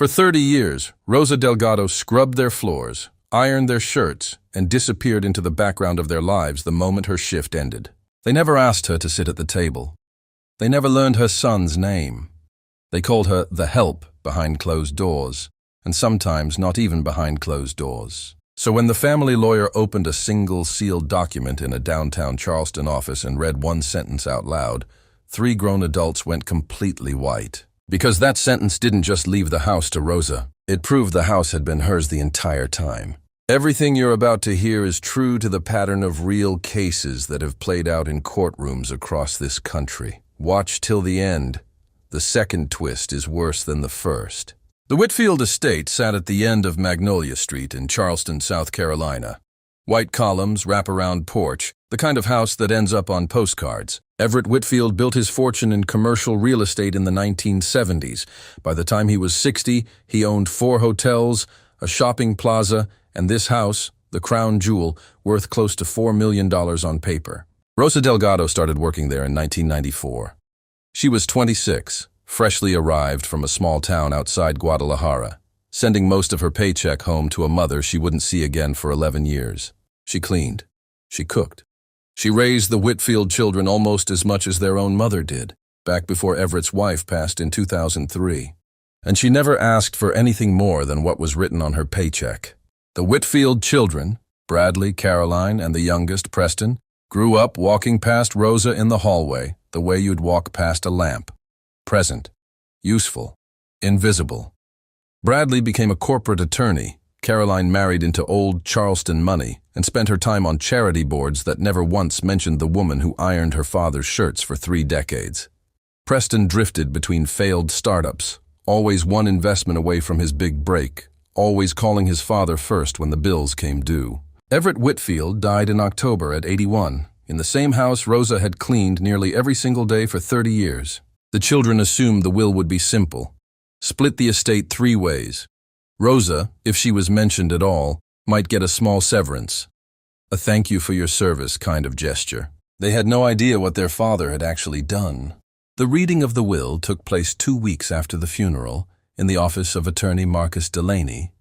For 30 years, Rosa Delgado scrubbed their floors, ironed their shirts, and disappeared into the background of their lives the moment her shift ended. They never asked her to sit at the table. They never learned her son's name. They called her the help behind closed doors, and sometimes not even behind closed doors. So when the family lawyer opened a single sealed document in a downtown Charleston office and read one sentence out loud, 3 grown adults went completely white. Because that sentence didn't just leave the house to Rosa, it proved the house had been hers the entire time. Everything you're about to hear is true to the pattern of real cases that have played out in courtrooms across this country. Watch till the end. The second twist is worse than the first. The Whitfield estate sat at the end of Magnolia Street in Charleston, South Carolina. White columns, wraparound porch, the kind of house that ends up on postcards. Everett Whitfield built his fortune in commercial real estate in the 1970s. By the time he was 60, he owned 4 hotels, a shopping plaza, and this house, the crown jewel, worth close to $4 million on paper. Rosa Delgado started working there in 1994. She was 26, freshly arrived from a small town outside Guadalajara, sending most of her paycheck home to a mother she wouldn't see again for 11 years. She cleaned. She cooked. She raised the Whitfield children almost as much as their own mother did, back before Everett's wife passed in 2003. And she never asked for anything more than what was written on her paycheck. The Whitfield children, Bradley, Caroline, and the youngest, Preston, grew up walking past Rosa in the hallway, the way you'd walk past a lamp. Present, useful, invisible. Bradley became a corporate attorney. Caroline married into old Charleston money and spent her time on charity boards that never once mentioned the woman who ironed her father's shirts for 3 decades. Preston drifted between failed startups, always one investment away from his big break, always calling his father first when the bills came due. Everett Whitfield died in October at 81, in the same house Rosa had cleaned nearly every single day for 30 years. The children assumed the will would be simple. Split the estate 3 ways. Rosa, if she was mentioned at all, might get a small severance. A thank you for your service kind of gesture. They had no idea what their father had actually done. The reading of the will took place 2 weeks after the funeral in the office of attorney Marcus Delaney,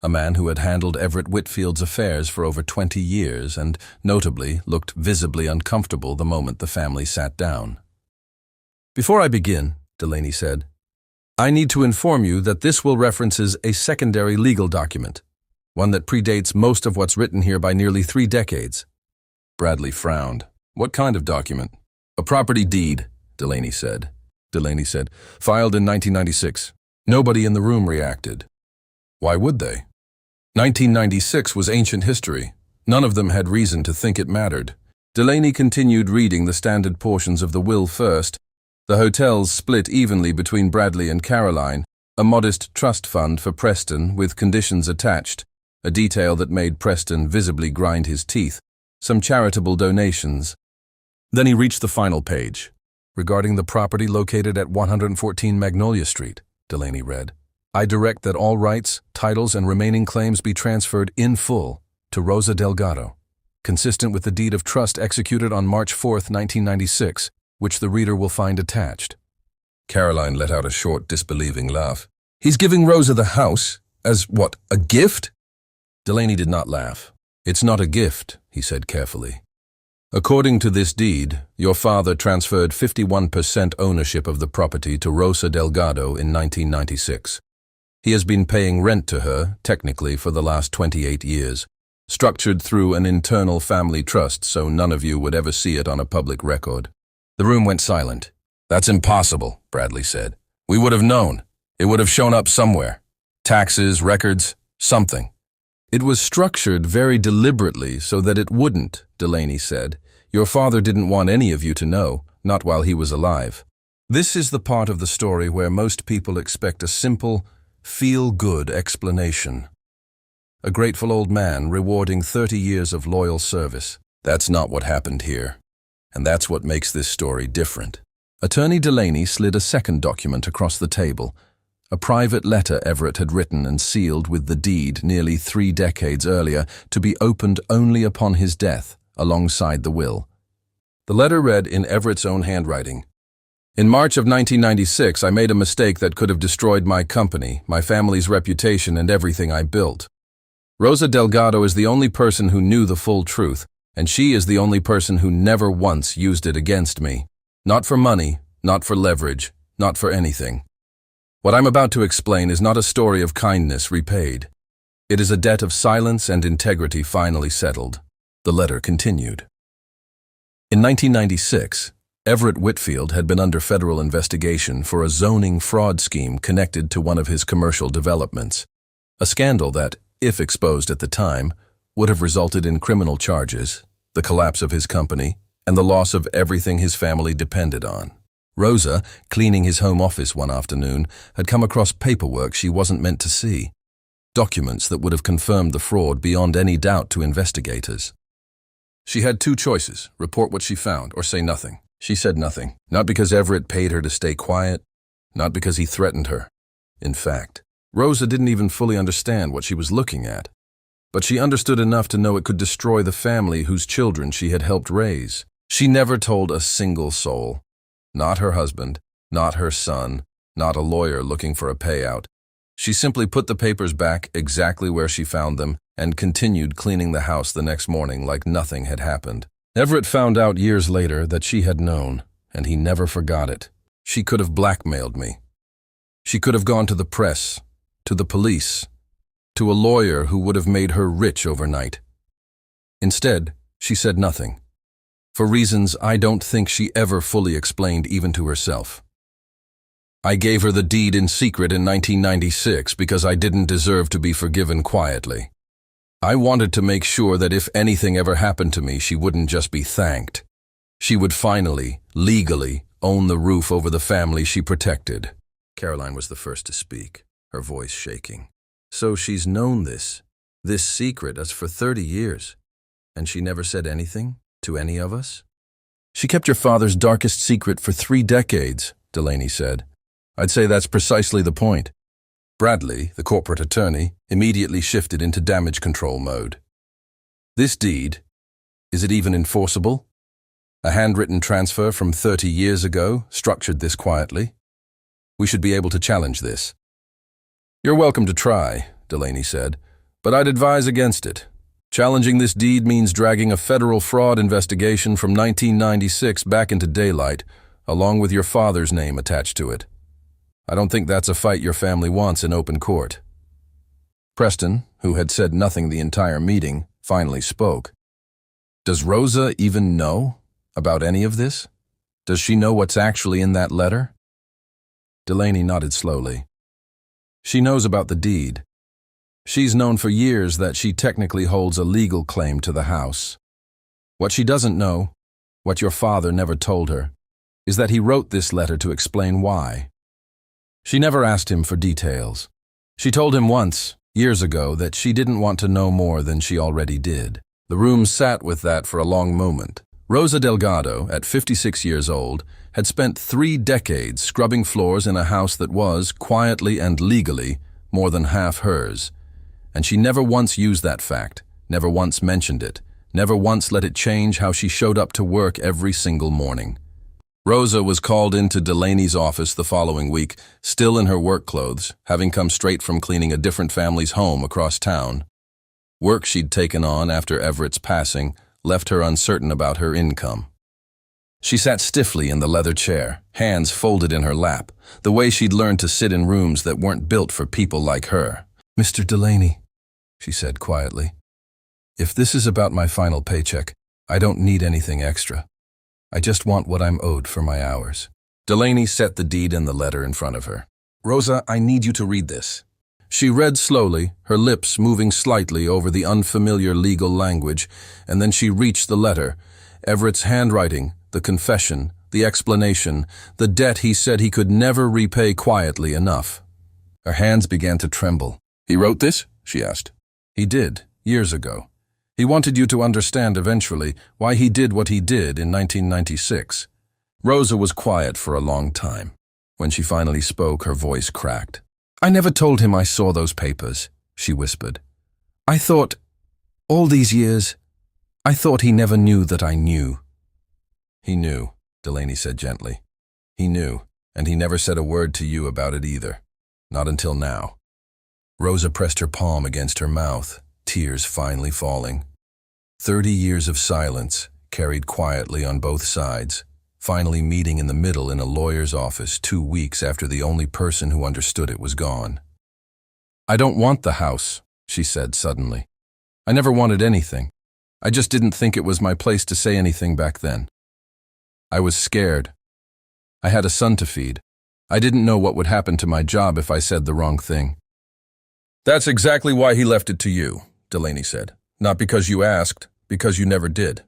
a man who had handled Everett Whitfield's affairs for over 20 years and, notably, looked visibly uncomfortable the moment the family sat down. "Before I begin," Delaney said, "I need to inform you that this will references a secondary legal document, one that predates most of what's written here by nearly 3 decades. Bradley frowned. "What kind of document?" "A property deed," Delaney said. "Filed in 1996. Nobody in the room reacted. Why would they? 1996 was ancient history. None of them had reason to think it mattered. Delaney continued reading the standard portions of the will first. The hotels split evenly between Bradley and Caroline, a modest trust fund for Preston with conditions attached, a detail that made Preston visibly grind his teeth, some charitable donations. Then he reached the final page. "Regarding the property located at 114 Magnolia Street," Delaney read, "I direct that all rights, titles, and remaining claims be transferred in full to Rosa Delgado, consistent with the deed of trust executed on March 4, 1996, which the reader will find attached." Caroline let out a short, disbelieving laugh. "He's giving Rosa the house as, what, a gift?" Delaney did not laugh. "It's not a gift," he said carefully. "According to this deed, your father transferred 51% ownership of the property to Rosa Delgado in 1996. He has been paying rent to her, technically, for the last 28 years, structured through an internal family trust so none of you would ever see it on a public record." The room went silent. "That's impossible," Bradley said. "We would have known. It would have shown up somewhere. Taxes, records, something." "It was structured very deliberately so that it wouldn't," Delaney said. "Your father didn't want any of you to know, not while he was alive." This is the part of the story where most people expect a simple, feel-good explanation. A grateful old man rewarding 30 years of loyal service. That's not what happened here. And that's what makes this story different. Attorney Delaney slid a second document across the table, a private letter Everett had written and sealed with the deed nearly 3 decades earlier to be opened only upon his death, alongside the will. The letter read in Everett's own handwriting, In March of 1996, I made a mistake that could have destroyed my company, my family's reputation, and everything I built. Rosa Delgado is the only person who knew the full truth, and she is the only person who never once used it against me. Not for money, not for leverage, not for anything. What I'm about to explain is not a story of kindness repaid. It is a debt of silence and integrity finally settled. The letter continued. In 1996, Everett Whitfield had been under federal investigation for a zoning fraud scheme connected to one of his commercial developments. A scandal that, if exposed at the time, would have resulted in criminal charges, the collapse of his company, and the loss of everything his family depended on. Rosa, cleaning his home office one afternoon, had come across paperwork she wasn't meant to see. Documents that would have confirmed the fraud beyond any doubt to investigators. She had two choices: report what she found or say nothing. She said nothing, not because Everett paid her to stay quiet, not because he threatened her. In fact, Rosa didn't even fully understand what she was looking at, but she understood enough to know it could destroy the family whose children she had helped raise. She never told a single soul. Not her husband, not her son, not a lawyer looking for a payout. She simply put the papers back exactly where she found them and continued cleaning the house the next morning like nothing had happened. Everett found out years later that she had known, and he never forgot it. She could have blackmailed me. She could have gone to the press, to the police, to a lawyer who would have made her rich overnight. Instead, she said nothing, for reasons I don't think she ever fully explained even to herself. I gave her the deed in secret in 1996 because I didn't deserve to be forgiven quietly. I wanted to make sure that if anything ever happened to me, she wouldn't just be thanked. She would finally, legally, own the roof over the family she protected. Caroline was the first to speak, her voice shaking. So she's known this secret as for 30 years, and she never said anything to any of us? She kept your father's darkest secret for 3 decades, Delaney said. I'd say that's precisely the point. Bradley, the corporate attorney, immediately shifted into damage control mode. This deed, is it even enforceable? A handwritten transfer from 30 years ago structured this quietly. We should be able to challenge this. You're welcome to try, Delaney said, but I'd advise against it. Challenging this deed means dragging a federal fraud investigation from 1996 back into daylight, along with your father's name attached to it. I don't think that's a fight your family wants in open court. Preston, who had said nothing the entire meeting, finally spoke. Does Rosa even know about any of this? Does she know what's actually in that letter? Delaney nodded slowly. She knows about the deed. She's known for years that she technically holds a legal claim to the house. What she doesn't know, what your father never told her, is that he wrote this letter to explain why. She never asked him for details. She told him once, years ago, that she didn't want to know more than she already did. The room sat with that for a long moment. Rosa Delgado, at 56 years old, had spent 3 decades scrubbing floors in a house that was, quietly and legally, more than half hers. And she never once used that fact, never once mentioned it, never once let it change how she showed up to work every single morning. Rosa was called into Delaney's office the following week, still in her work clothes, having come straight from cleaning a different family's home across town. Work she'd taken on after Everett's passing left her uncertain about her income. She sat stiffly in the leather chair, hands folded in her lap, the way she'd learned to sit in rooms that weren't built for people like her. Mr. Delaney, she said quietly, if this is about my final paycheck, I don't need anything extra. I just want what I'm owed for my hours. Delaney set the deed and the letter in front of her. Rosa, I need you to read this. She read slowly, her lips moving slightly over the unfamiliar legal language, and then she reached the letter, Everett's handwriting, the confession, the explanation, the debt he said he could never repay quietly enough. Her hands began to tremble. He wrote this? She asked. He did, years ago. He wanted you to understand eventually why he did what he did in 1996. Rosa was quiet for a long time. When she finally spoke, her voice cracked. I never told him I saw those papers, she whispered. I thought, all these years, I thought he never knew that I knew. He knew, Delaney said gently. He knew, and he never said a word to you about it either. Not until now. Rosa pressed her palm against her mouth, tears finally falling. 30 years of silence, carried quietly on both sides, finally meeting in the middle in a lawyer's office 2 weeks after the only person who understood it was gone. "I don't want the house," she said suddenly. "I never wanted anything. I just didn't think it was my place to say anything back then. I was scared. I had a son to feed. I didn't know what would happen to my job if I said the wrong thing." "That's exactly why he left it to you," Delaney said. "Not because you asked, because you never did."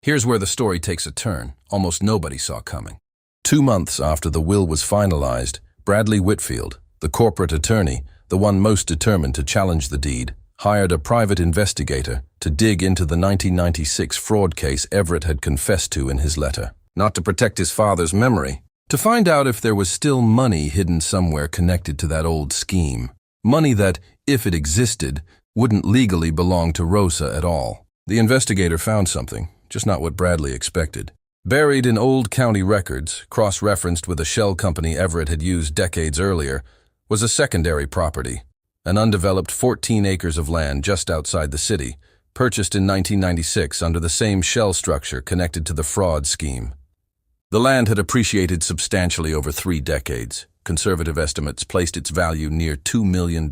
Here's where the story takes a turn almost nobody saw coming. 2 months after the will was finalized, Bradley Whitfield, the corporate attorney, the one most determined to challenge the deed, hired a private investigator to dig into the 1996 fraud case Everett had confessed to in his letter. Not to protect his father's memory, to find out if there was still money hidden somewhere connected to that old scheme. Money that, if it existed, wouldn't legally belong to Rosa at all. The investigator found something, just not what Bradley expected. Buried in old county records, cross-referenced with a shell company Everett had used decades earlier, was a secondary property, an undeveloped 14 acres of land just outside the city, purchased in 1996 under the same shell structure connected to the fraud scheme. The land had appreciated substantially over 3 decades. Conservative estimates placed its value near $2 million.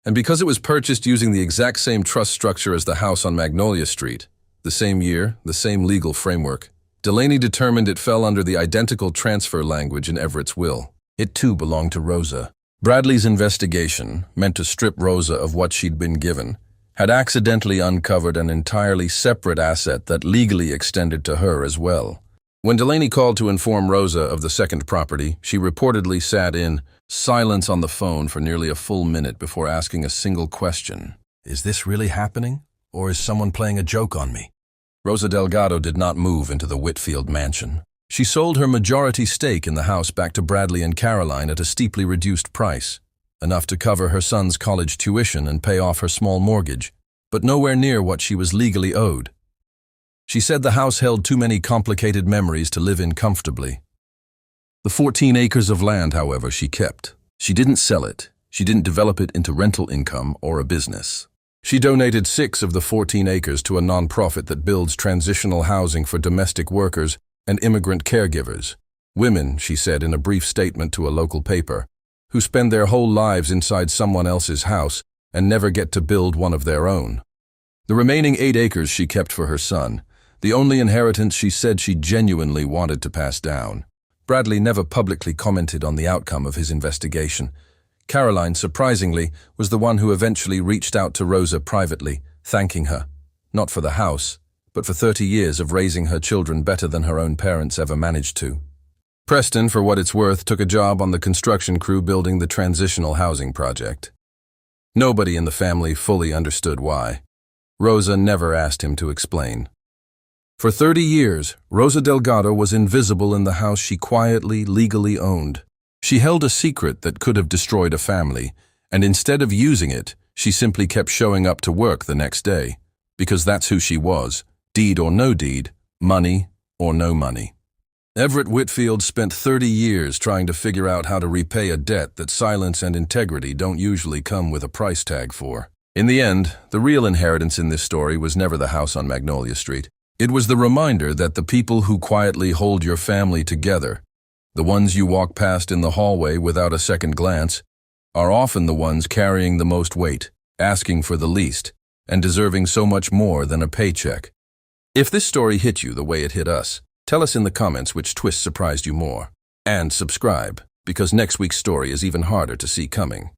And because it was purchased using the exact same trust structure as the house on Magnolia Street, the same year, the same legal framework, Delaney determined it fell under the identical transfer language in Everett's will. It too belonged to Rosa. Bradley's investigation, meant to strip Rosa of what she'd been given, had accidentally uncovered an entirely separate asset that legally extended to her as well. When Delaney called to inform Rosa of the second property, she reportedly sat in silence on the phone for nearly a full minute before asking a single question. "Is this really happening? Or is someone playing a joke on me?" Rosa Delgado did not move into the Whitfield mansion. She sold her majority stake in the house back to Bradley and Caroline at a steeply reduced price, enough to cover her son's college tuition and pay off her small mortgage, but nowhere near what she was legally owed. She said the house held too many complicated memories to live in comfortably. The 14 acres of land, however, she kept. She didn't sell it. She didn't develop it into rental income or a business. She donated 6 of the 14 acres to a nonprofit that builds transitional housing for domestic workers and immigrant caregivers. Women, she said in a brief statement to a local paper, who spend their whole lives inside someone else's house and never get to build one of their own. The remaining 8 acres she kept for her son, the only inheritance she said she genuinely wanted to pass down. Bradley never publicly commented on the outcome of his investigation. Caroline, surprisingly, was the one who eventually reached out to Rosa privately, thanking her, not for the house, but for 30 years of raising her children better than her own parents ever managed to. Preston, for what it's worth, took a job on the construction crew building the transitional housing project. Nobody in the family fully understood why. Rosa never asked him to explain. For 30 years, Rosa Delgado was invisible in the house she quietly, legally owned. She held a secret that could have destroyed a family, and instead of using it, she simply kept showing up to work the next day, because that's who she was, deed or no deed, money or no money. Everett Whitfield spent 30 years trying to figure out how to repay a debt that silence and integrity don't usually come with a price tag for. In the end, the real inheritance in this story was never the house on Magnolia Street. It was the reminder that the people who quietly hold your family together, the ones you walk past in the hallway without a second glance, are often the ones carrying the most weight, asking for the least, and deserving so much more than a paycheck. If this story hit you the way it hit us, tell us in the comments which twist surprised you more. And subscribe, because next week's story is even harder to see coming.